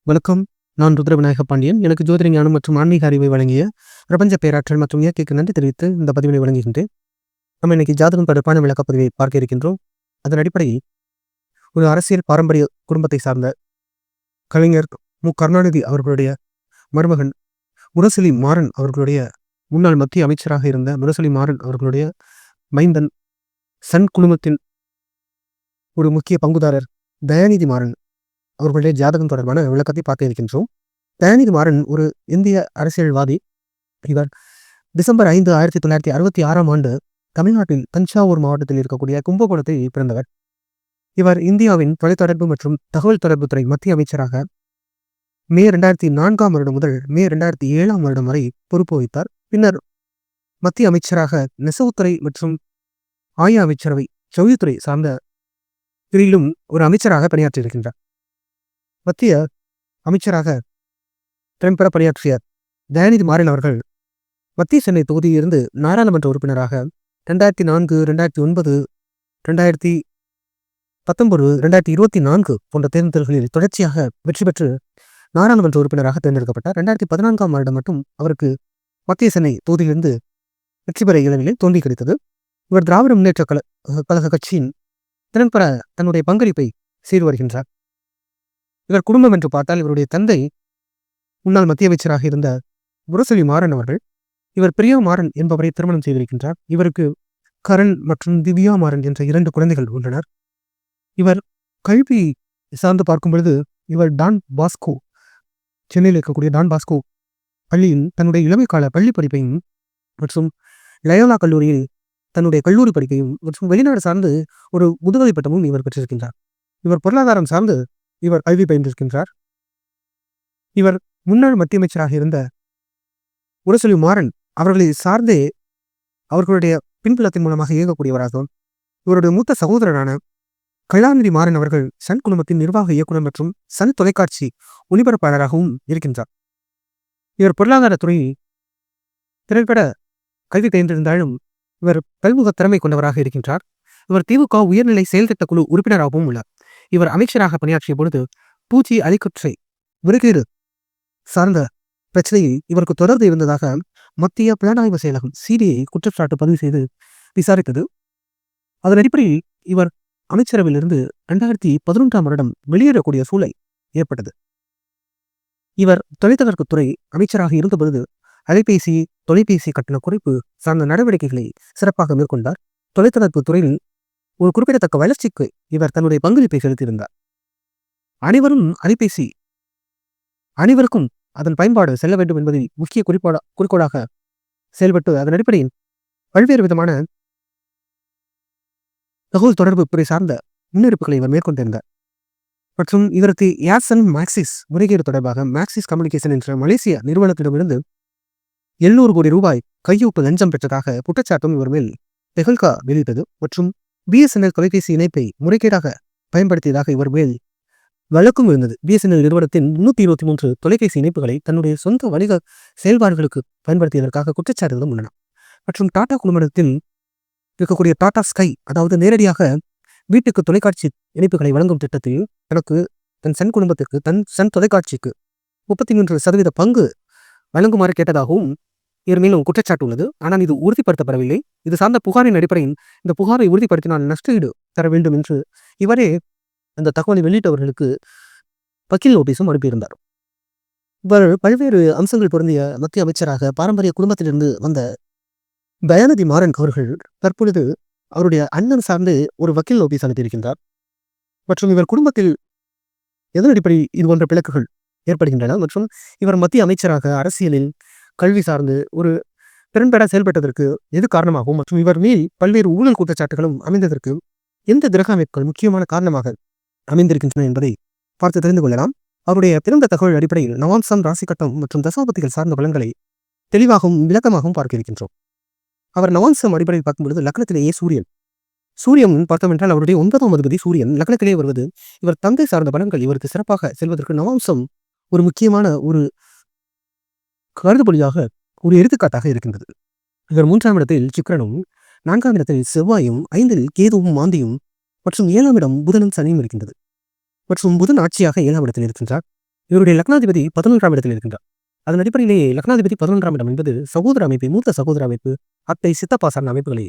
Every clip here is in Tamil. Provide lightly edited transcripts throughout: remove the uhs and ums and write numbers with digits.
வணக்கம். நான் ருத்ரவிநாயக பாண்டியன். எனக்கு ஜோதிட ஞானம் மற்றும் ஆன்மீக அறிவை வழங்கிய பிரபஞ்ச பேராற்றல் மற்றும் இயற்கைக்கு நன்றி தெரிவித்து இந்த பதிவினை வழங்குகின்றேன். நம்ம இன்னைக்கு ஜாதகம் தொடர்பான விளக்கப்பதிவை பார்க்க இருக்கின்றோம். அதன் அடிப்படையில் ஒரு அரசியல் பாரம்பரிய குடும்பத்தை சார்ந்த கலைஞர் கருணாநிதி அவர்களுடைய மருமகன் முரசொலி மாறன் அவர்களுடைய முன்னாள் மத்திய அமைச்சராக இருந்த முரசொலி மாறன் அவர்களுடைய மைந்தன் சன் குழுமத்தின் ஒரு முக்கிய பங்குதாரர் தயாநிதி மாறன் அவர்களுடைய ஜாதகம் தொடர்பான விளக்கத்தை பார்க்க இருக்கின்றோம். தயாநிதி மாறன் ஒரு இந்திய அரசியல்வாதி. இவர் டிசம்பர் 5, 1966 ஆண்டு தமிழ்நாட்டில் தஞ்சாவூர் மாவட்டத்தில் இருக்கக்கூடிய கும்பகோணத்தில் பிறந்தவர். இவர் இந்தியாவின் தொலைத்தொடர்பு மற்றும் தகவல் தொடர்பு துறை மத்திய அமைச்சராக மே 2004 வருடம் முதல் மே 2007 வரை பொறுப்பு வகித்தார். பின்னர் மத்திய அமைச்சராக நெசவுத்துறை மற்றும் ஆய அமைச்சரவை ஜவுளித்துறை சார்ந்த பிரிவிலும் ஒரு அமைச்சராக பணியாற்றியிருக்கின்றார். மத்திய அமைச்சராக திறன்பெற பணியாற்றிய தயாநிதி மாறன் அவர்கள் மத்திய சென்னை தொகுதியிலிருந்து நாடாளுமன்ற உறுப்பினராக 2004, 2009, 2019, 2024 போன்ற தேர்தல்களில் தொடர்ச்சியாக வெற்றி பெற்று நாடாளுமன்ற உறுப்பினராக தேர்ந்தெடுக்கப்பட்டார். 2014 வருடம் மட்டும் அவருக்கு மத்திய சென்னை தொகுதியிலிருந்து வெற்றி பெற இயலவில்லை, தோல்வி கிடைத்தது. இவர் திராவிட முன்னேற்ற கழக கட்சியின் திறன்பெற தன்னுடைய பங்களிப்பை செய்து வருகின்றார். இவர் குடும்பம் என்று பார்த்தால் இவருடைய தந்தை முன்னாள் மத்திய அமைச்சராக இருந்த முரசொலி மாறன் அவர்கள். இவர் பிரியா மாறன் என்பவரை திருமணம் செய்திருக்கின்றார். இவருக்கு கரண் மற்றும் திவ்யா மாறன் என்ற 2 குழந்தைகள் உள்ளனர். இவர் கல்வி சார்ந்து பார்க்கும் பொழுது இவர் டான் பாஸ்கோ, சென்னையில் இருக்கக்கூடிய டான் பாஸ்கோ பள்ளியில் தன்னுடைய இளமை கால பள்ளி படிப்பையும் மற்றும் லயோலா கல்லூரியில் தன்னுடைய கல்லூரி படிப்பையும் மற்றும் வெளிநாடு சார்ந்து ஒரு முதுகலை பட்டமும் இவர் பெற்றிருக்கின்றார். இவர் பொருளாதாரம் சார்ந்து இவர் கல்வி பயின்றிருக்கின்றார். இவர் முன்னாள் மத்திய அமைச்சராக இருந்த முரசொலி மாறன் அவர்களை சார்ந்தே அவர்களுடைய பின்புலத்தின் மூலமாக இயங்கக்கூடியவராகவும் இவருடைய மூத்த சகோதரரான கலாநிதி மாறன் அவர்கள் சன் குழுமத்தின் நிர்வாக இயக்குனர் மற்றும் சன் தொலைக்காட்சி ஒளிபரப்பாளராகவும் இருக்கின்றார். இவர் பொருளாதாரத்துறையில் திறன்பட கல்வி பயின்றிருந்தாலும் இவர் பல்முக திறமை கொண்டவராக இருக்கின்றார். இவர் திமுக உயர்நிலை செயல்திட்ட குழு உறுப்பினராகவும் உள்ளார். இவர் அமைச்சராக பணியாற்றிய பொழுது பூச்சி அலிக்கற்றை முறைகேடு சார்ந்த பிரச்சனையில் இவருக்கு தொடர்பு இருந்ததாக மத்திய புலனாய்வு செயலகம் சிபிஐ குற்றச்சாட்டு பதிவு செய்து விசாரித்தது. அதன் அடிப்படையில் இவர் அமைச்சரவையிலிருந்து 2011 வருடம் வெளியேறக்கூடிய சூழல் ஏற்பட்டது. இவர் தொலைத்தொடர்பு துறை அமைச்சராக இருந்தபொழுது தொலைபேசி கட்டண குறைப்பு சார்ந்த நடவடிக்கைகளை சிறப்பாக மேற்கொண்டார். தொலைத்தொடர்பு துறையில் ஒரு குறிப்பிடத்தக்க வளர்ச்சிக்கு இவர் தன்னுடைய பங்களிப்பை செலுத்தியிருந்தார். அனைவருக்கும் அதன் பயன்பாடு செல்ல வேண்டும் என்பதில் முக்கிய குறிக்கோளாக செயல்பட்டு அதன் அடிப்படையில் பல்வேறு விதமான தகவல் தொடர்பு துறை சார்ந்த முன்னெடுப்புகளை இவர் மேற்கொண்டிருந்தார். மற்றும் இவருக்கு ஏர்செல் மேக்சிஸ் முறைகேடு தொடர்பாக மேக்சிஸ் கம்யூனிகேஷன் என்ற மலேசிய நிறுவனத்திடமிருந்து 700 கோடி ரூபாய் கையூட்டு லஞ்சம் பெற்றதாக குற்றச்சாட்டும் இவர் மேல் தெஹல்கா வெளியிட்டது. மற்றும் BSNL தொலைபேசி இணைப்பை முறைகேடாக பயன்படுத்தியதாக இவர் மேல் வழக்கும் இருந்தது. BSNL நிறுவனத்தின் 323 தொலைபேசி இணைப்புகளை தன்னுடைய சொந்த வணிக செயல்பாடுகளுக்கு பயன்படுத்தியதற்காக குற்றச்சாட்டுகளும் உள்ளன. மற்றும் டாடா குழுமத்தில் இருக்கக்கூடிய டாடா ஸ்கை, அதாவது நேரடியாக வீட்டுக்கு தொலைக்காட்சி இணைப்புகளை வழங்கும் திட்டத்தில் தன் சன் குடும்பத்திற்கு சன் தொலைக்காட்சிக்கு 33% பங்கு வழங்குமாறு கேட்டதாகவும் இவர் மேலும் குற்றச்சாட்டு உள்ளது. ஆனால் இது உறுதிப்படுத்தப்படவில்லை. இது சார்ந்த புகாரின் அடிப்படையில் இந்த புகாரை உறுதிப்படுத்தினால் நஷ்டஈடு தர வேண்டும் என்று இவரே அந்த தகவலை வெளியிட்டவர்களுக்கு வக்கீல் நோட்டீஸும் அனுப்பியிருந்தார். இவர் பல்வேறு அம்சங்கள் பொருந்திய மத்திய அமைச்சராக பாரம்பரிய குடும்பத்திலிருந்து வந்த தயாநிதி மாறன் அவர்கள் தற்பொழுது அவருடைய அண்ணன் சார்ந்து ஒரு வக்கீல் நோட்டீஸ் அனுப்பியிருக்கின்றார். மற்றும் இவர் குடும்பத்தில் எதன் அடிப்படையில் இது போன்ற பிளக்குகள் ஏற்படுகின்றன மற்றும் இவர் மத்திய அமைச்சராக அரசியலில் கல்வி சார்ந்து ஒரு திறன்பட செயல்பட்டதற்கு எது காரணமாகும் மற்றும் இவர் மேல் பல்வேறு ஊழல் குற்றச்சாட்டுகளும் அமைந்ததற்கு எந்த கிரக அமைப்புகள் முக்கியமான காரணமாக அமைந்திருக்கின்றன என்பதை பார்த்து தெரிந்து கொள்ளலாம். அவருடைய பிறந்த தகவல் அடிப்படையில் நவாம்சம், ராசி கட்டம் மற்றும் தசாபதிகள் சார்ந்த பலன்களை தெளிவாகவும் விளக்கமாகவும் பார்க்க இருக்கின்றோம். அவர் நவாம்சம் அடிப்படையில் பார்க்கும்பொழுது லக்னத்திலேயே சூரியன் பார்த்தோம் என்றால் அவருடைய 9ஆம் அதிபதி சூரியன் லக்னத்திலேயே வருவது இவர் தந்தை சார்ந்த பலன்கள் இவருக்கு சிறப்பாக செல்வதற்கு நவாம்சம் ஒரு முக்கியமான ஒரு கருதுபடியாக ஒரு எடுத்துக்காட்டாக இருக்கின்றது. இவர் 3ஆம் இடத்தில் சுக்கிரனும் 4ஆம் இடத்தில் செவ்வாயும் 5இல் கேதுவும் மாந்தியும் மற்றும் 7ஆம் இடம் புதனும் சனியும் இருக்கின்றது. மற்றும் புதன் ஆட்சியாக 7ஆம் இடத்தில் இருக்கின்றார். இவருடைய லக்னாதிபதி 11ஆம் இடத்தில் இருக்கின்றார். அதன் அடிப்படையிலேயே லக்னாதிபதி 11ஆம் இடம் என்பது சகோதர அமைப்பு, மூத்த சகோதர அமைப்பு, அத்தை, சித்தப்பா சார்ந்த அமைப்புகளை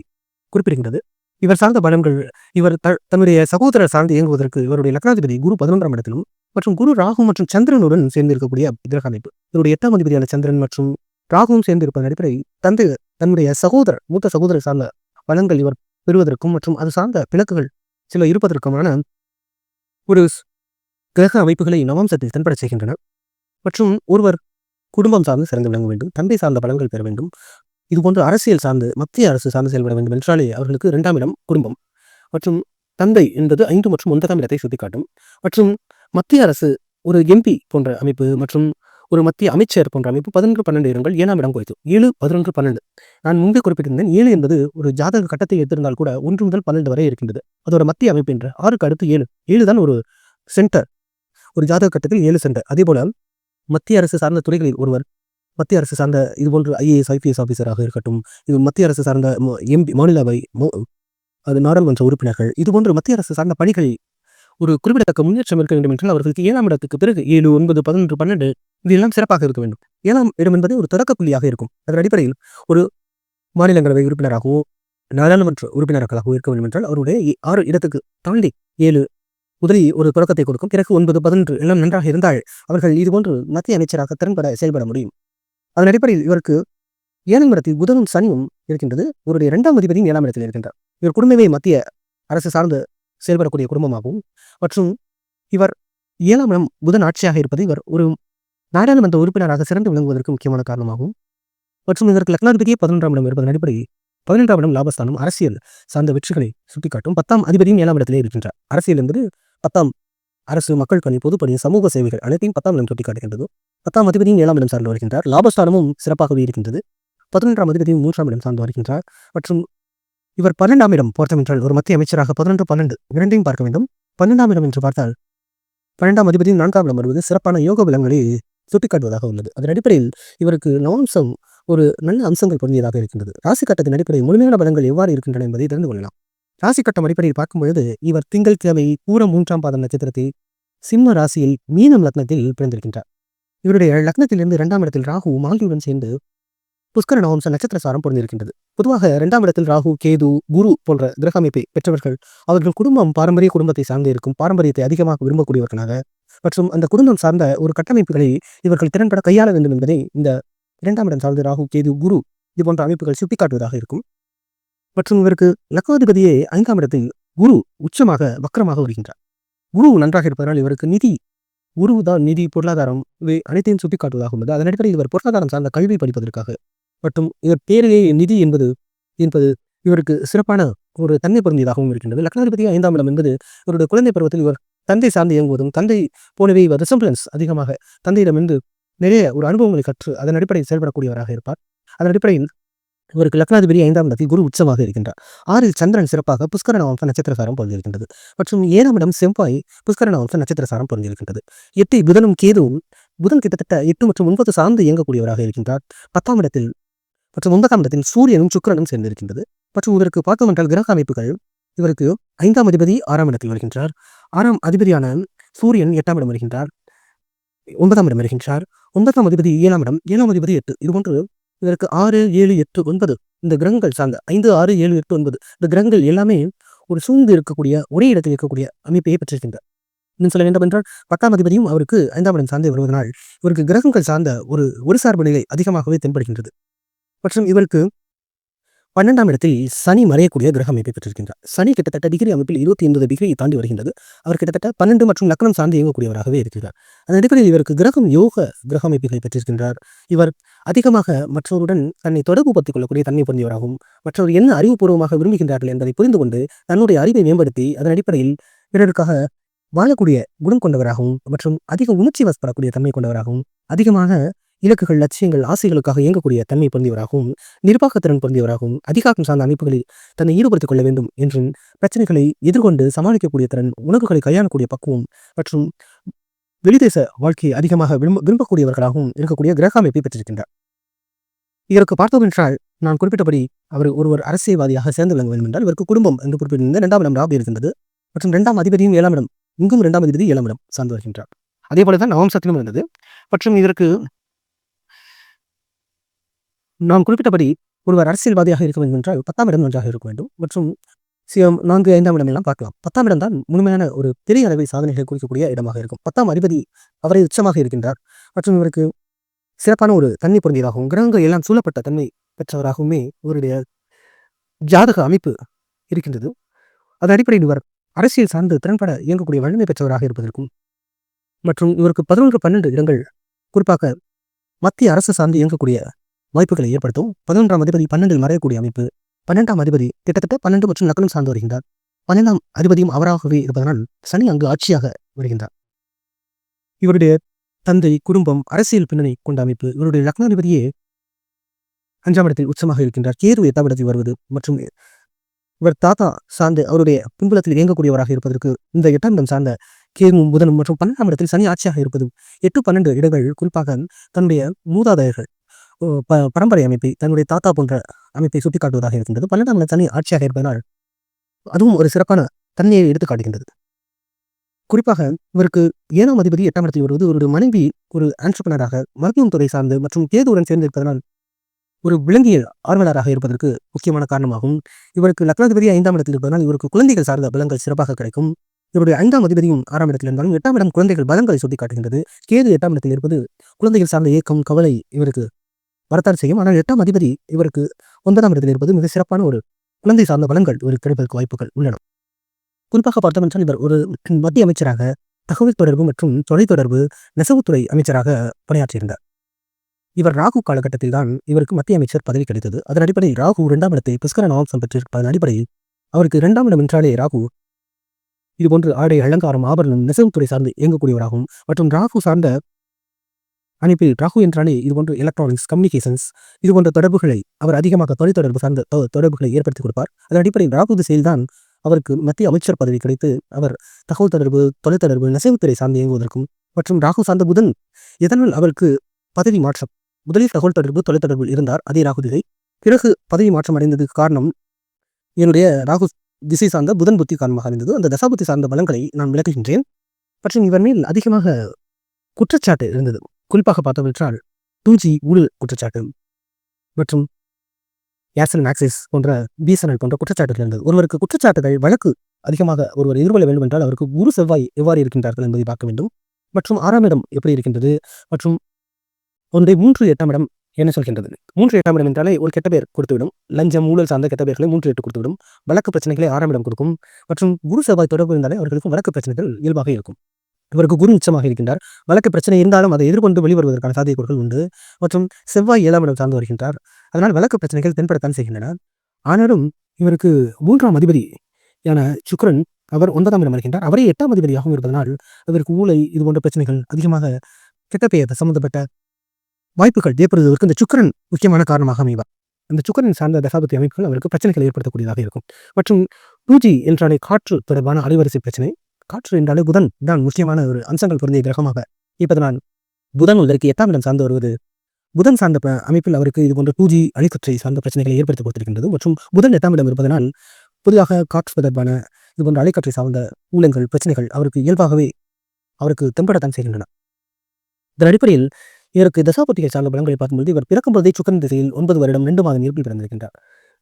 குறிப்பிடுகின்றது. இவர் சார்ந்த பலன்கள், இவர் தன்னுடைய சகோதரர் சார்ந்து இயங்குவதற்கு இவருடைய லக்னாதிபதி குரு 11ஆம் இடத்திலும் மற்றும் குரு, ராகு மற்றும் சந்திரனுடன் சேர்ந்து இருக்கக்கூடிய கிரக அமைப்பு. இவருடைய 8ஆம் அதிபதியான சந்திரன் மற்றும் ராகுவும் சேர்ந்து இருப்பதன் அடிப்படை தன்னுடைய மூத்த சகோதரர் சார்ந்த பலன்கள் இவர் பெறுவதற்கும் மற்றும் அது சார்ந்த பிணக்குகள் சில இருப்பதற்குமான ஒரு கிரக அமைப்புகளை நவாம்சத்தில் தென்பட செய்கின்றன. மற்றும் ஒருவர் குடும்பம் சார்ந்து சிறந்து விளங்க வேண்டும், தந்தை சார்ந்த பலன்கள் பெற வேண்டும், இதுபோன்று அரசியல் சார்ந்து மத்திய அரசு சார்ந்து செயல்பட வேண்டும் என்றாலே அவர்களுக்கு 2ஆம் இடம் குடும்பம் மற்றும் தந்தை என்பது 5 மற்றும் 9ஆம் இடத்தை சுட்டிக்காட்டும். மற்றும் மத்திய அரசு ஒரு MP போன்ற அமைப்பு மற்றும் ஒரு மத்திய அமைச்சர் போன்ற அமைப்பு 11, 12 இடங்கள் 7ஆம் இடம் குறித்து 7, 11, 12 நான் முன்பே குறிப்பிட்டிருந்தேன். 7 என்பது ஒரு ஜாதக கட்டத்தை எடுத்திருந்தால் கூட 1 முதல் 12 வரை இருக்கின்றது. அதோட மத்திய அமைப்பு என்ற 6க்கு அடுத்து 7 தான் ஒரு சென்டர். ஒரு ஜாதக கட்டத்தில் 7 சென்டர். அதே போல மத்திய அரசு சார்ந்த துறைகளில் ஒருவர் மத்திய அரசு சார்ந்த இதுபோன்று IAS, IPS ஆஃபீஸராக இருக்கட்டும், இது மத்திய அரசு சார்ந்த MP, மாநிலவை, அது நாடாளுமன்ற உறுப்பினர்கள், இதுபோன்று மத்திய அரசு சார்ந்த பணிகள் ஒரு குறிப்பிடத்தக்க முன்னேற்றம் இருக்க வேண்டும் என்றால் அவர்களுக்கு 7ஆம் இடத்துக்கு பிறகு 7, 9, 11, 12 இதெல்லாம் சிறப்பாக இருக்க வேண்டும். 7ஆம் இடம் என்பது ஒரு தொடக்க புள்ளியாக இருக்கும். அதன் அடிப்படையில் ஒரு மாநிலங்களவை உறுப்பினராகவோ நாடாளுமன்ற உறுப்பினர்களாகவோ இருக்க வேண்டும் என்றால் அவருடைய 6 இடத்துக்கு தாண்டி 7 முதலில் ஒரு தொடக்கத்தை கொடுக்கும். பிறகு 9, 11 எல்லாம் நன்றாக இருந்தால் அவர்கள் இதுபோன்று மத்திய அமைச்சராக திறன்பட செயல்பட முடியும். அதன் அடிப்படையில் இவருக்கு 7ஆம் இடத்தில் புதனும் சனியும் இருக்கின்றது. இவருடைய 2ஆம் அதிபதியும் 7ஆம் இடத்தில் இருக்கின்றார். இவர் குடும்பமே மத்திய அரசு சார்ந்து செயல்படக்கூடிய குடும்பமாகவும் மற்றும் இவர் 7ஆம் இடம் புதன் ஆட்சியாக இருப்பது இவர் ஒரு நாடாளுமன்ற உறுப்பினராக சிறந்து விளங்குவதற்கு முக்கியமான காரணமாகும். மற்றும் இதற்கு லக்னாதிபதியே 11ஆம் இடம் இருப்பதன் அடிப்படையில் 12ஆம் இடம் லாபஸ்தானம், அரசியல் சார்ந்த வெற்றிகளை சுட்டிக்காட்டும். 10ஆம் அதிபதியும் 7ஆம் இடத்திலே இருக்கின்றார். அரசியல் என்பது 10ஆம் அரசு, மக்கள் பணி, பொதுப்பணி, சமூக சேவைகள் அனைத்தையும் 10ஆம் இடம் சுட்டிக்காட்டுகின்றது. 10ஆம் அதிபதியும் 7ஆம் இடம் சார்ந்து வருகின்றார். லாபஸ்தானமும் சிறப்பாகவே இருக்கின்றது. 11ஆம் அதிபதியும் 3ஆம் இடம் சார்ந்து வருகின்றார். மற்றும் இவர் 12ஆம் இடம் பொறுத்தவென்றால் ஒரு மத்திய அமைச்சராக 11, 12 இரண்டையும் பார்க்க வேண்டும். 12ஆம் இடம் என்று பார்த்தால் 12ஆம் அதிபதியும் 4ஆம் இடம் வருவது சிறப்பான யோக பலங்களை சுட்டிக்காட்டுவதாக உள்ளது. அதன் அடிப்படையில் இவருக்கு நவாம்சம் ஒரு நல்ல அம்சங்கள் பொருந்தியதாக இருக்கின்றது. ராசி கட்டத்தின் அடிப்படையில் முழுமையான பலங்கள் எவ்வாறு இருக்கின்றன என்பதை தெரிந்து கொள்ளலாம். ராசி கட்டம் அடிப்படையில் பார்க்கும் பொழுது இவர் திங்கட்கிழமை பூரம் 3ஆம் பாதம் நட்சத்திரத்தில் சிம்ம ராசியில் மீனம் லக்னத்தில் பிறந்திருக்கின்றார். இவருடைய லக்னத்திலிருந்து 2ஆம் இடத்தில் ராகு மால்டியுடன் சேர்ந்து புஷ்கர நவம்ச நட்சத்திர சாரம் பொருந்திருக்கின்றது. பொதுவாக 2ஆம் இடத்தில் ராகு, கேது, குரு போன்ற கிரக அமைப்பை பெற்றவர்கள் அவர்கள் குடும்பம் பாரம்பரிய குடும்பத்தை சார்ந்து இருக்கும், பாரம்பரியத்தை அதிகமாக விரும்பக்கூடியவர்களாக மற்றும் அந்த குடும்பம் சார்ந்த ஒரு கட்டமைப்புகளை இவர்கள் திறன்பட கையாள வேண்டும் என்பதை இந்த 2ஆம் இடம் சார்ந்து ராகு, கேது, குரு இது போன்ற அமைப்புகள் சுட்டிக்காட்டுவதாக இருக்கும். மற்றும் இவருக்கு லக்னாதிபதியே 5ஆம் இடத்தில் குரு உச்சமாக வக்கரமாக வருகின்றார். குரு நன்றாக இருப்பதனால் இவருக்கு குரு தான் நிதி, பொருளாதாரம் இவை அனைத்தையும் சுட்டிக்காட்டுவதாக உள்ளது. அதன் அடிப்படையில் இவர் பொருளாதாரம் சார்ந்த கல்வி படிப்பதற்காக மற்றும் இவர் பேரிலே நிதி என்பது இவருக்கு சிறப்பான ஒரு தன்மை பொருந்தியதாகவும் இருக்கின்றது. லக்னாதிபதி 5ஆம் இடம் என்பது இவருடைய குழந்தை பருவத்தில் இவர் தந்தை சார்ந்து இயங்குவதும், தந்தை போலவே இவர் ரிசம்பிளன்ஸ் அதிகமாக தந்தையிடமிருந்து நிறைய ஒரு அனுபவங்களை கற்று அதன் அடிப்படையில் செயல்படக்கூடியவராக இருப்பார். அதன் அடிப்படையில் இவருக்கு லக்னாதிபதி 5ஆம் இடத்தில் குரு உச்சமாக இருக்கின்றார். 6இல் சந்திரன் சிறப்பாக புஷ்கர நவம்ச நட்சத்திரசாரம் பொருந்திருக்கின்றது. மற்றும் 7ஆம் இடம் செவ்வாய் புஷ்கர நவம்ச நட்சத்திரசாரம் பொருந்திருக்கின்றது. 8 புதனும் கேதுவும், புதன் கிட்டத்தட்ட 8 மற்றும் 9 சார்ந்து இயங்கக்கூடியவராக இருக்கின்றார். 10ஆம் இடத்தில் மற்றும் 9ஆம் இடத்தில் சூரியனும் சுக்கிரனும் சேர்ந்திருக்கின்றது. மற்றும் இதற்கு பார்த்தோம் என்றால் கிரக அமைப்புகள் இவருக்கு 5ஆம் அதிபதி 6ஆம் இடத்தில் வருகின்றார். 6ஆம் அதிபதியான சூரியன் 8ஆம் இடம் வருகின்றார், 9ஆம் இடம் வருகின்றார். 9ஆம் அதிபதி 7ஆம் இடம், 7ஆம் அதிபதி 8. இதுபோன்று இதற்கு 6, 7, 8, 9 இந்த கிரகங்கள் சார்ந்த 5, 6, 7, 8, 9 இந்த கிரகங்கள் எல்லாமே ஒரு சூழ்ந்து இருக்கக்கூடிய ஒரே இடத்தில் இருக்கக்கூடிய அமைப்பையே பெற்றிருக்கின்றார். இன்னும் சொல்ல வேண்டும் என்றால் 10ஆம் அதிபதியும் அவருக்கு 5ஆம் இடம் சார்ந்தே வருவதனால் இவருக்கு கிரகங்கள் சார்ந்த ஒரு சார்பு நிலை அதிகமாகவே தென்படுகின்றது. மற்றும் இவருக்கு 12ஆம் இடத்தில் சனி மறையக்கூடிய கிரக அமைப்பை பெற்றிருக்கின்றார். சனி கிட்டத்தட்ட டிகிரி அமைப்பில் 28 டிகிரியை தாண்டி வருகின்றது. அவர் கிட்டத்தட்ட 12 மற்றும் லக்னம் சார்ந்து இயங்கக்கூடியவராகவே இருக்கிறார். அதன் அடிப்படையில் இவருக்கு கிரகம் யோக கிரக அமைப்புகளை பெற்றிருக்கின்றார். இவர் அதிகமாக மற்றவருடன் தன்னை தொடர்பு படுத்திக் கொள்ளக்கூடிய தன்மை பொருந்தியவராகவும், மற்றவர் என்ன அறிவுபூர்வமாக விரும்புகின்றார்கள் என்பதை புரிந்து கொண்டு தன்னுடைய அறிவை மேம்படுத்தி அதன் அடிப்படையில் பிறருக்காக வாழக்கூடிய குணம் கொண்டவராகவும் மற்றும் அதிக உணர்ச்சி வசப்படக்கூடிய தன்மை கொண்டவராகவும், அதிகமாக இலக்குகள், லட்சியங்கள், ஆசைகளுக்காக இயங்கக்கூடிய தன்மை பொருந்தியவராகவும், நிர்வாகத்திறன் பொருந்தியவராகவும், அதிகாரம் சார்ந்த அமைப்புகளில் தன்னை ஈடுபடுத்திக் கொள்ள வேண்டும் என்றும் பிரச்சனைகளை எதிர்கொண்டு சமாளிக்கக்கூடிய திறன், உணர்வுகளை கையாளக்கூடிய பக்குவம் மற்றும் வெளிதேச வாழ்க்கையை அதிகமாக விரும்பக்கூடியவர்களாகவும் இருக்கக்கூடிய கிரக அமைப்பை பெற்றிருக்கின்றார். இதற்கு பார்த்தோம் என்றால் நான் குறிப்பிட்டபடி அவர் ஒருவர் அரசியல்வாதியாக சேர்ந்து விளங்க வேண்டும் என்றால் இவருக்கு குடும்பம் என்று குறிப்பிட்டிருந்த 2ஆம் இடம் ராகு இருக்கின்றது. மற்றும் 2ஆம் அதிபதியும் 7ஆம் இடம், இங்கும் 2ஆம் அதிபதி 7ஆம் இடம் சார்ந்து வருகின்றார். அதே போலதான் நவம்சத்திலும் இருந்தது. மற்றும் இதற்கு நாம் குறிப்பிட்டபடி ஒருவர் அரசியல்வாதியாக இருக்க வேண்டும் என்றால் 10ஆம் இடம் நன்றாக இருக்க வேண்டும். மற்றும் 4, 5ஆம் இடம் எல்லாம் பார்க்கலாம். 10ஆம் இடம் தான் முழுமையான ஒரு பெரிய அளவில் சாதனைகளை குறிக்கக்கூடிய இடமாக இருக்கும். 10ஆம் அதிபதி அவரை உச்சமாக இருக்கின்றார். மற்றும் இவருக்கு சிறப்பான ஒரு தன்மை பொருந்தியதாகவும் கிரகங்கள் எல்லாம் சூழப்பட்ட தன்மை பெற்றவராகவுமே இவருடைய ஜாதக அமைப்பு இருக்கின்றது. அதன் அடிப்படையில் இவர் அரசியல் சார்ந்து திறன்பட இயங்கக்கூடிய வலிமை பெற்றவராக இருப்பதற்கும் மற்றும் இவருக்கு 11, 12 இடங்கள் குறிப்பாக மத்திய அரசு சார்ந்து இயங்கக்கூடிய வாய்ப்புகளை ஏற்படுத்தும். 11ஆம் அதிபதி 12இல் மறையக்கூடிய அமைப்பு. 12ஆம் அதிபதி கிட்டத்தட்ட 12 மற்றும் லக்னம் சார்ந்து வருகின்றார். 12ஆம் அதிபதியும் அவராகவே இருப்பதனால் சனி அங்கு ஆட்சியாக வருகின்றார். இவருடைய தந்தை, குடும்பம், அரசியல் பின்னணி கொண்ட அமைப்பு. இவருடைய லக்னாதிபதியே 5ஆம் இடத்தில் உச்சமாக இருக்கின்றார். கேது 8ஆம் இடத்தில் வருவது மற்றும் இவர் தாத்தா சார்ந்து அவருடைய பின்புலத்தில் இயங்கக்கூடியவராக இருப்பதற்கு இந்த 8ஆம் இடம் சார்ந்த கேதுவும் புதனும் மற்றும் 12ஆம் இடத்தில் சனி ஆட்சியாக இருப்பதும் 8, 12 இடங்கள் குறிப்பாக தன்னுடைய மூதாதையர்கள் பரம்பரை அமைப்பை தன்னுடைய தாத்தா போன்ற அமைப்பை சுட்டிக்காட்டுவதாக இருக்கின்றது. 12ஆம் இடம் சனி ஆட்சியாக இருப்பதனால் அதுவும் ஒரு சிறப்பான தன்மையை எடுத்து காட்டுகின்றது. குறிப்பாக இவருக்கு 7ஆம் அதிபதி 8ஆம் இடத்தில் வருவது ஒரு மனைவி ஒரு ஆண்டர்பிரனராக மருத்துவம் துறை சார்ந்து மற்றும் கேதுவுடன் சேர்ந்து இருப்பதனால் ஒரு விலங்கியல் ஆர்வலராக இருப்பதற்கு முக்கியமான காரணமாகும். இவருக்கு லக்னாதிபதி 5ஆம் இடத்தில் இருப்பதனால் இவருக்கு குழந்தைகள் சார்ந்த பலங்கள் சிறப்பாக கிடைக்கும். இவருடைய 5ஆம் அதிபதியும் 6ஆம் இடத்தில் இருந்தாலும் 8ஆம் இடம் குழந்தைகள் பலங்களை சுட்டி காட்டுகின்றது. கேது 8ஆம் இடத்தில் இருப்பது குழந்தைகள் சார்ந்த ஏக்கம், கவலை இவருக்கு வரத்தான் செய்யும். ஆனால் 8ஆம் அதிபதி இவருக்கு 9ஆம் இடத்தில் இருப்பது மிக சிறப்பான ஒரு குழந்தை சார்ந்த பலங்கள் இவருக்கு கிடைப்பதற்கு வாய்ப்புகள் உள்ளன. குறிப்பாக பார்த்தோம் என்றால் இவர் ஒரு மத்திய அமைச்சராக தகவல் தொடர்பு மற்றும் தொலைத்தொடர்பு நெசவுத்துறை அமைச்சராக பணியாற்றியிருந்தார். இவர் ராகு காலகட்டத்தில் தான் இவருக்கு மத்திய அமைச்சர் பதவி கிடைத்தது. அதன் அடிப்படையில் ராகு 2ஆம் இடத்தை புஷ்கர நவாம்சம் பெற்றிருப்பதன் அடிப்படையில் அவருக்கு 2ஆம் இடம் என்றாலே ராகு இதுபோன்று ஆடை, அலங்காரம், ஆபரணம், நெசவுத்துறை சார்ந்து இயங்கக்கூடியவராகும். மற்றும் ராகு சார்ந்த அமைப்பில் ராகு என்றாலே இதுபோன்று எலக்ட்ரானிக்ஸ், கம்யூனிகேஷன்ஸ் இதுபோன்ற தொடர்புகளை அவர் அதிகமாக தொலைத்தொடர்பு சார்ந்த தொடர்புகளை ஏற்படுத்தி கொடுப்பார். அதன் அடிப்படையில் ராகு திசையில் தான் அவருக்கு மத்திய அமைச்சர் பதவி கிடைத்து அவர் தகவல் தொடர்பு, தொலைத்தொடர்பு, நெசவுத்துறை சார்ந்து இயங்குவதற்கும் மற்றும் ராகு சார்ந்த புதன் இதனால் அவருக்கு பதவி மாற்றம். முதலில் தகவல் தொடர்பு, தொலைத்தொடர்பில் இருந்தார் அதே ராகு திசை. பிறகு பதவி மாற்றம் அடைந்ததுக்கு காரணம் என்னுடைய ராகு திசை சார்ந்த புதன் புத்தி காரணமாக இருந்தது. அந்த தசாபுத்தி சார்ந்த பலன்களை நான் விளக்குகின்றேன். மற்றும் இவர் மேல் அதிகமாக குற்றச்சாட்டு இருந்தது. குறிப்பாக பார்த்தோம் என்றால் 2G ஊழல் குற்றச்சாட்டு மற்றும் ஏர்செல், மேக்சிஸ் போன்ற பிஎஸ்என்எல் போன்ற குற்றச்சாட்டுகள் இருந்தது. ஒருவருக்கு குற்றச்சாட்டுகள் வழக்கு அதிகமாக ஒருவர் எதிர்கொள்ள வேண்டும் என்றால் அவருக்கு குரு செவ்வாய் எவ்வாறு இருக்கின்றார்கள் என்பதை பார்க்க வேண்டும். மற்றும் 6ஆம் இடம் எப்படி இருக்கின்றது மற்றும் 3, 8ஆம் இடம் என்ன சொல்கின்றது. 3, 8ஆம் இடம் என்றாலே ஒரு கெட்ட பேர் கொடுத்துவிடும். லஞ்சம், ஊழல் சார்ந்த கெட்ட பேர்களை 3, 8 கொடுத்துவிடும். வழக்கு பிரச்சனைகளை 6ஆம் இடம் கொடுக்கும். மற்றும் குரு செவ்வாய் தொடர்பு இருந்தாலே அவர்களுக்கும் வழக்கு பிரச்சனைகள் இயல்பாக இருக்கும். இவருக்கு குரு உச்சமாக இருக்கின்றார். வழக்கு பிரச்சனை இருந்தாலும் அதை எதிர்கொண்டு வெளிவருவதற்கான சாத்தியக்கூறுகள் உண்டு. மற்றும் செவ்வாய் 7ஆம் இடம் சார்ந்து வருகின்றார். அதனால் வழக்கு பிரச்சனைகள் தென்படத்தான் செய்கின்றன. ஆனாலும் இவருக்கு 3ஆம் அதிபதியான சுக்கிரன் அவர் 9ஆம் இடம் வருகின்றார். அவரே 8ஆம் அதிபதியாகவும் இருப்பதனால் இவருக்கு ஊழல் இதுபோன்ற பிரச்சனைகள் அதிகமாக கெட்ட பெயர் சம்பந்தப்பட்ட வாய்ப்புகள் ஏற்படுவதற்கு இந்த சுக்கிரன் முக்கியமான காரணமாக அமைவார். அந்த சுக்கிரன் சார்ந்த தசாபுத்தி அமைப்புகள் அவருக்கு பிரச்சனைகளை ஏற்படுத்தக்கூடியதாக இருக்கும். மற்றும் 2G என்றாலே காற்று தொடர்பான அலைவரிசை பிரச்சனை. காற்று என்றாலே புதன் தான் முக்கியமான ஒரு அம்சங்கள் பொருந்திய கிரகமாக இருப்பதனால் புதன் இதற்கு 8ஆம் இடம் சார்ந்து வருவது புதன் சார்ந்த அமைப்பில் அவருக்கு இதுபோன்ற 2G அழிக்கற்றை சார்ந்த பிரச்சனைகளை ஏற்படுத்தி கொடுத்திருக்கின்றது. மற்றும் புதன் 8ஆம் இடம் இருப்பதனால் பொதுவாக காற்று தொடர்பான இதுபோன்ற அலைக்கற்றை சார்ந்த ஊழல்கள், பிரச்சனைகள் அவருக்கு இயல்பாகவே அவருக்கு தென்படத்தான் செய்கின்றன. இதன் அடிப்படையில் இவருக்கு தசாபுத்திகள் சார்ந்த பலன்களை பார்க்கும்போது இவர் பிறக்கும்போதே சுக்கிரன் திசையில் 9 வருடம் 2 மாதம் இருப்பில் பிறந்திருக்கின்றார்.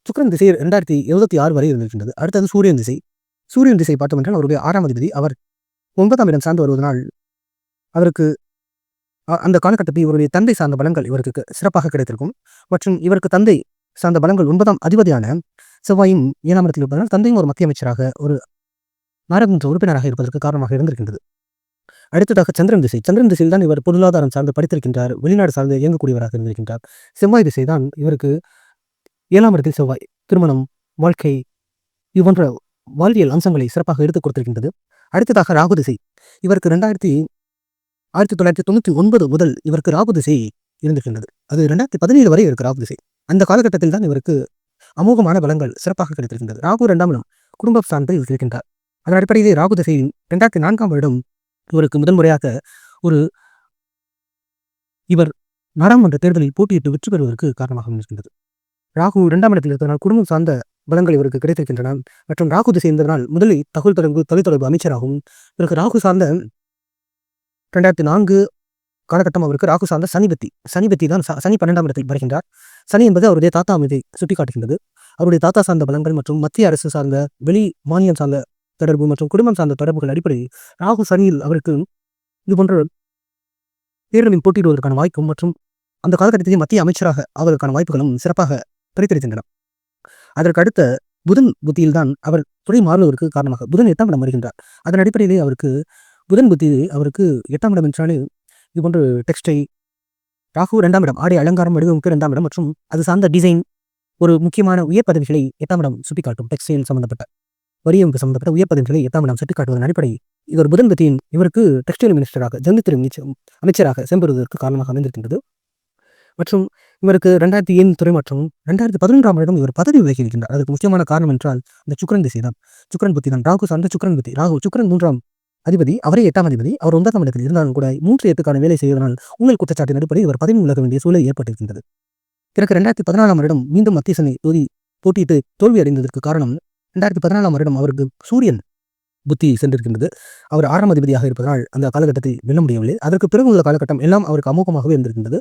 சுக்கிரன் திசை 2026 வரை இருந்திருக்கின்றது. அடுத்தது சூரியன் திசை. சூரியன் திசை பார்த்தோம் என்றால் அவருடைய 6ஆம் அதிபதி அவர் 9ஆம் இடம் சார்ந்து வருவதனால் அவருக்கு அந்த காலகட்டத்தில் இவருடைய தந்தை சார்ந்த பலன்கள் இவருக்கு சிறப்பாக கிடைத்திருக்கும். மற்றும் இவருக்கு தந்தை சார்ந்த பலன்கள் 9ஆம் அதிபதியான செவ்வாயும் 7ஆம் இடத்தில் இருப்பதனால் தந்தையும் ஒரு மத்திய அமைச்சராக ஒரு நாடாளுமன்ற உறுப்பினராக இருப்பதற்கு காரணமாக இருந்திருக்கின்றது. அடுத்ததாக சந்திரன் திசை. சந்திரன் திசையில் தான் இவர் பொருளாதாரம் சார்ந்து படித்திருக்கின்றார். வெளிநாடு சார்ந்து இயங்கக்கூடியவராக இருந்திருக்கின்றார். செவ்வாய் திசை தான் இவருக்கு 7ஆம் இடத்தில் செவ்வாய் திருமணம், வாழ்க்கை இது போன்ற வாழ்வியல் அம்சங்களை சிறப்பாக எடுத்துக் கொடுத்திருக்கின்றது. அடுத்ததாக ராகு திசை. இவருக்கு 1999 முதல் இவருக்கு ராகு திசை இருந்திருக்கின்றது. அது 2017 வரை இவருக்கு ராகு திசை. அந்த காலகட்டத்தில் தான் இவருக்கு அமோகமான பலங்கள் சிறப்பாக கிடைத்திருக்கின்றது. ராகு 2ஆம் இடம் குடும்பம் சார்ந்து இவர் இருக்கின்றார். அதன் அடிப்படையிலே ராகு திசையில் 2004ஆம் வருடம் இவருக்கு முதன்முறையாக இவர் நாடாளுமன்ற தேர்தலில் போட்டியிட்டு வெற்றி பெறுவதற்கு காரணமாக இருக்கின்றது. ராகு 2ஆம் இடத்தில் இருப்பதனால் குடும்பம் சார்ந்த பலங்கள் இவருக்கு கிடைத்திருக்கின்றன. மற்றும் ராகு திசை இருந்ததனால் முதலில் தகவல் தொடர்பு, தொலைத்தொடர்பு அமைச்சராகவும் பிறகு ராகு சார்ந்த 2004 காலகட்டம் அவருக்கு ராகு சார்ந்த சனி தான் சனி 12ஆம் இடத்தில் வருகின்றார். சனி என்பது அவருடைய தாத்தா அமைப்பை சுட்டி காட்டுகின்றது. அவருடைய தாத்தா சார்ந்த பலன்கள் மற்றும் மத்திய அரசு சார்ந்த வெளி மானியம் சார்ந்த தொடர்பு மற்றும் குடும்பம் சார்ந்த தொடர்புகள் அடிப்படையில் ராகு சனியில் அவருக்கு இது போன்ற தேர்தலில் போட்டியிடுவதற்கான வாய்ப்பும் மற்றும் அந்த காலகட்டத்தில் மத்திய அமைச்சராக ஆவதற்கான வாய்ப்புகளும் சிறப்பாக கிடைத்திருக்கின்றன. அதற்கு அடுத்த புதன் புத்தியில் தான் அவர் துறை மாறுவதற்கு காரணமாக புதன் 8ஆம் இடம் வருகின்றார். அதன் அடிப்படையிலே அவருக்கு புதன் புத்தி அவருக்கு 8ஆம் இடம் என்றாலே இது போன்று டெக்ஸ்டை ராகு 2ஆம் இடம் ஆடை அலங்காரம் வடிவமைப்பு 2ஆம் இடம் மற்றும் அது சார்ந்த டிசைன் ஒரு முக்கியமான உயர் பதவிகளை 8ஆம் இடம் சுட்டிக்காட்டும். டெக்ஸ்டைல் சம்பந்தப்பட்ட வடிவமைப்பு சம்பந்தப்பட்ட உயர் பதவிகளை 8ஆம் இடம் சுட்டிக்காட்டுவதன் அடிப்படை இவர் புதன் புத்தியின் இவருக்கு டெக்ஸ்டைல் மினிஸ்டராக ஜவுளித்துறை அமைச்சராக செம்பெறுவதற்கு காரணமாக அமைந்திருக்கின்றது. மற்றும் இவருக்கு 2007 துறை மற்றும் 2011ஆம் வருடம் இவர் பதவி விலகி இருக்கின்றார். அதுக்கு முக்கியமான காரணம் என்றால் இந்த சுக்கிரன் திசை தான். சுக்கிரன் புத்தி தான். ராகு சார்ந்த சுக்கிரன் புத்தி. சுக்கிரன் 3ஆம் அதிபதி, அவரே 8ஆம் அதிபதி. அவர் 9ஆம் இடத்தில் இருந்தாலும் கூட 3/8க்கான வேலை செய்வதனால் உங்கள் குற்றச்சாட்டின் அடிப்படையில் இவர் பதவி விலக வேண்டிய சூழல் ஏற்பட்டிருக்கின்றது. பிறகு 2014ஆம் வருடம் மீண்டும் மத்திய சனி போட்டியிட்டு தோல்வி அடைந்ததற்கு காரணம் 2014ஆம் வருடம் அவருக்கு சூரியன் புத்தி சென்றிருக்கின்றது. அவர் 6ஆம் அதிபதியாக இருப்பதனால் அந்த காலகட்டத்தில் வெல்ல முடியவில்லை. அதற்கு பிறகு உள்ள காலகட்டம் எல்லாம் அவருக்கு அமோகமாகவே இருந்திருக்கின்றது.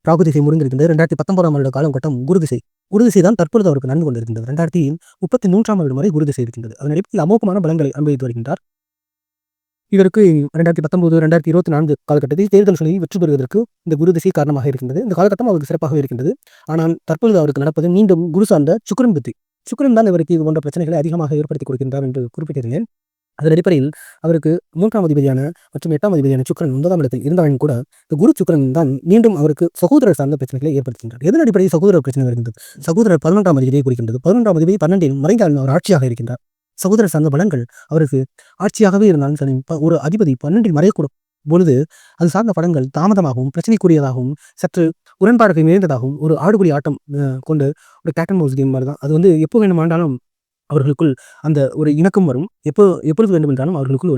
ராகு திசை முடிந்திருக்கின்றது. 2019ஆம் வருட காலகட்டம் குரு திசை தான் தற்பொழுது அவருக்கு நடந்து கொண்டிருக்கின்றது. 2033ஆம் வருடம் வரை குரு திசை இருக்கின்றது. அதன் அடிப்படையில் அமோகமான பலன்களை அனுபவித்து வருகின்றார். இவருக்கு 2019, 2024 காலகட்டத்தில் தேர்தல்களில் வெற்றி பெறுவதற்கு இந்த குரு திசை காரணமாக இருக்கின்றது. இந்த காலகட்டம் அவருக்கு சிறப்பாகவே இருக்கின்றது. ஆனால் தற்பொழுது அவருக்கு நடப்பது மீண்டும் குரு சார்ந்த சுக்கிரன் புத்தி. சுக்கிரன் தான் இவருக்கு இது போன்ற பிரச்சனைகளை அதிகமாக ஏற்படுத்தி கொடுக்கின்றார் என்று குறிப்பிட்டிருந்தேன். அதன் அடிப்படையில் அவருக்கு 3ஆம் அதிபதியான மற்றும் 8ஆம் அதிபதியான சுக்கிரன் 9ஆம் இடத்தில் இருந்தாலும் கூட இந்த குரு சுக்கிரன் தான் மீண்டும் அவருக்கு சகோதரர் சார்ந்த பிரச்சனைகளை ஏற்படுத்துகின்றார். எதன் அடிப்படையில் சகோதரர் பிரச்சனை வருகின்றது? சகோதரர் 11ஆம் அதிபதியை குறிக்கின்றது. 11ஆம் அதிபதி 12இல் மறைந்தாலும் அவர் ஆட்சியாக இருக்கின்றார். சகோதரர் சார்ந்த பலன்கள் அவருக்கு ஆட்சியாகவே இருந்தாலும் சரி, ஒரு அதிபதி 12இல் மறையக்கூடும் பொழுது அது சார்ந்த பலன்கள் தாமதமாகவும் பிரச்சனைக்குரியதாகவும் சற்று உடன்பாடுகள் நிறைந்ததாகவும் ஒரு ஆடுபுலி ஆட்டம் கொண்டு ஒரு கேட் அண்ட் மவுஸ் கேம் மாதிரி தான். அது எப்போ வேண்டுமானாலும் அவர்களுக்குள் அந்த ஒரு இணக்கம் வரும். எப்பொழுது வேண்டுமென்றாலும் அவர்களுக்குள்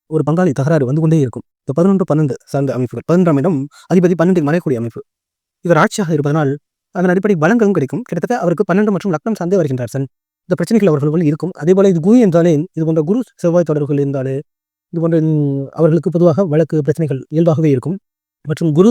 ஒரு பங்காளி தகராறு வந்து கொண்டே இருக்கும். இந்த 11-12 சார்ந்த அமைப்புகள். 11ஆம் இடம் அதிபதி 12இல் மறையக்கூடிய அமைப்பு. இவர் ஆட்சியாக இருப்பதனால் அதன் அடிப்படை பலங்களும் கிடைக்கும். கிட்டத்தட்ட அவருக்கு 12 மற்றும் லக்னம் சார்ந்தே வருகின்றார் சன். இந்த பிரச்சனைகள் அவர்களுக்குள் இருக்கும். அதே போல இது குரு என்றாலே இது போன்ற குரு செவ்வாய் தொடர்புகள் இருந்தாலே இது போன்ற அவர்களுக்கு பொதுவாக வழக்கு பிரச்சனைகள் இயல்பாகவே இருக்கும். மற்றும் குரு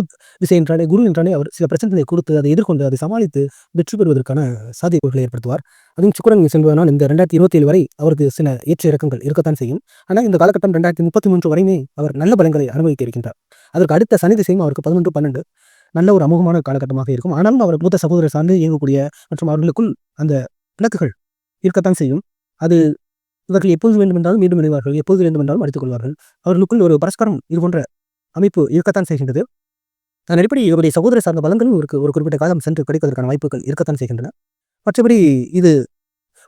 என்றாலே அவர் சில பிரச்சனைகளை கொடுத்து அதை எதிர்கொண்டு அதை சமாளித்து வெற்றி பெறுவதற்கான சாத்தியக்கூறுகளை ஏற்படுத்துவார். அதுவும் சுக்கிரன் செல்வதனால் இந்த 2027 வரை அவருக்கு சில ஏற்ற இறக்கங்கள் இருக்கத்தான் செய்யும். ஆனால் இந்த காலகட்டம் 2033 வரையுமே அவர் நல்ல பலன்களை அனுபவிக்க இருக்கின்றார். அதற்கு அடுத்த சனி திசையும் அவருக்கு 11-12 நல்ல ஒரு அமோகமான காலகட்டமாக இருக்கும். ஆனாலும் அவர் மூத்த சகோதரர் சார்ந்து இயங்கக்கூடிய மற்றும் அவர்களுக்குள் அந்த பிணக்குகள் இருக்கத்தான் செய்யும். அது இவர்கள் எப்போது வேண்டுமென்றாலும் மீண்டும் இணைவார்கள், எப்போது வேண்டுமென்றாலும் அடித்துக் கொள்வார்கள். அவர்களுக்குள் ஒரு பரஸ்பரம் இது போன்ற அமைப்பு இருக்கத்தான் செய்கின்றது. அதன் அடிப்படை இவருடைய சகோதர சார்ந்த பலன்களும் இவருக்கு ஒரு குறிப்பிட்ட காலம் சென்று கிடைப்பதற்கான வாய்ப்புகள் இருக்கத்தான் செய்கின்றன. மற்றபடி இது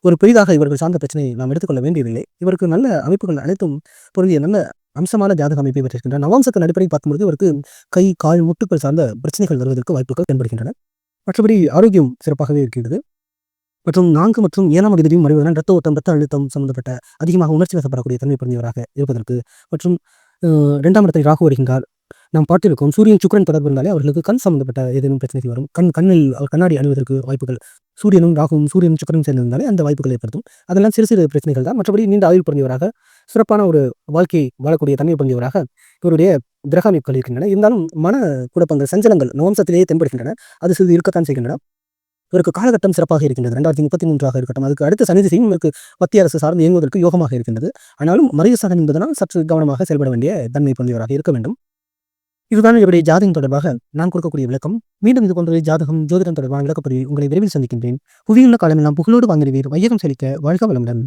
ஒரு பெரிதாக இவர்கள் சார்ந்த பிரச்சனையை நாம் எடுத்துக்கொள்ள வேண்டியதில்லை. இவருக்கு நல்ல அமைப்புகள் அனைத்தும் பொருந்திய நல்ல அம்சமான ஜாதக அமைப்பை பெற்றிருக்கின்றன. நவாம்சத்தின் அடிப்படையில் பார்க்கும்போது இவருக்கு கை, கால், முட்டுக்கள் சார்ந்த பிரச்சனைகள் வருவதற்கு வாய்ப்புகள் தென்படுகின்றன. மற்றபடி ஆரோக்கியம் சிறப்பாகவே இருக்கின்றது. மற்றும் 4 மற்றும் 7ஆம் அதிபதியும் மறைவதனால் ரத்த ஓட்டம், ரத்த அழுத்தம் சம்பந்தப்பட்ட அதிகமாக உணர்ச்சி வசப்படக்கூடிய தன்மை புரிந்தவராக இருப்பதற்கு மற்றும் 2ஆம் இடத்தில் ராகு வருகின்றார். நாம் பார்த்திருக்கோம் சூரியன் சுக்கிரன் தொடர்பு இருந்தாலே அவர்களுக்கு கண் சம்பந்தப்பட்ட ஏதேனும் பிரச்சனைகள் வரும். கண்ணில் கண்ணாடி அணிவதற்கு வாய்ப்புகள் சூரியனும் சுக்கிரனும் சேர்ந்திருந்தாலே அந்த வாய்ப்புகள் ஏற்படுத்தும். அதெல்லாம் சிறு சிறு பிரச்சனைகள் தான். மற்றபடி நீண்ட ஆயுள் புரிந்தவராக சிறப்பான ஒரு வாழ்க்கையை வாழக்கூடிய தன்மை புரிந்தவராக இவருடைய கிரக அமைப்புகள் இருக்கின்றன. இருந்தாலும் மன குழப்பங்கள், சஞ்சலங்கள் நவம்சத்திலேயே தென்படுகின்றன. அது சிறிது இருக்கத்தான் செய்கின்றன. இவருக்கு காலகட்டம் சிறப்பாக இருக்கின்றது. 2033 இருக்கட்டும். அதுக்கு அடுத்த சனி திசையும் இவருக்கு மத்திய அரசு சார்ந்து இயங்குவதற்கு யோகமாக இருக்கின்றது. ஆனாலும் மறைவு சாதனை என்பதனால் சற்று கவனமாக செயல்பட வேண்டிய தன்மை புரிந்தவராக இருக்க வேண்டும். இதுதான் இவருடைய ஜாதகம் தொடர்பாக நான் கொடுக்கக்கூடிய விளக்கம். மீண்டும் இது போன்ற ஜாதகம், ஜோதிடம் தொடர்பான விளக்கப்படி உங்களை விரைவில் சந்திக்கின்றேன். புவியுள்ள காலமெல்லாம் புகழோடு வாழ்ந்திடுவீர். வையகம் செழிக்க வாழ்க வளமுடன்.